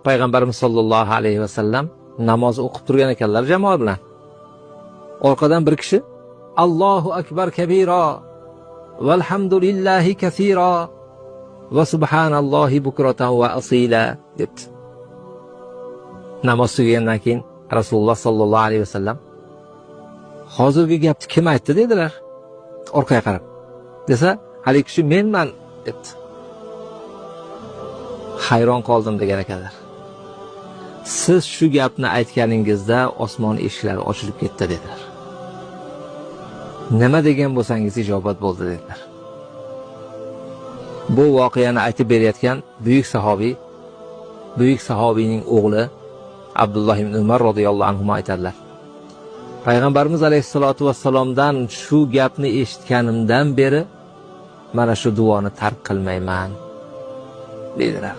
payg'ambarimiz sollallohu alayhi vasallam namoz o'qib turgan ekanlar jamoa bilan. Orqadan bir kishi Allohu akbar kabira valhamdulillahi kaseera va subhanallohi bukratan va asila debdi. Namoz tugagandan keyin Rasululloh sollallohu alayhi vasallam hozirgi gapni kim aytdi dedilar. Orqaga qarab. Desa, haligi kishi menman debdi. Hayron qoldim degan ekanlar. Siz shu gapni aytganingizda osmon eshiklari ochilib ketdi dedilar. Nima degan bo'lsangiz ijobat bo'ldi dedilar. Bu voqeani aytib berayotgan buyuk sahobiyning o'g'li Abdulloh ibn Umar radhiyallohu anhu aytadilar. Payg'ambarimiz alayhisolatu vassalomdan shu gapni eshitganimdan beri mana shu duoni tark qilmayman dedilar.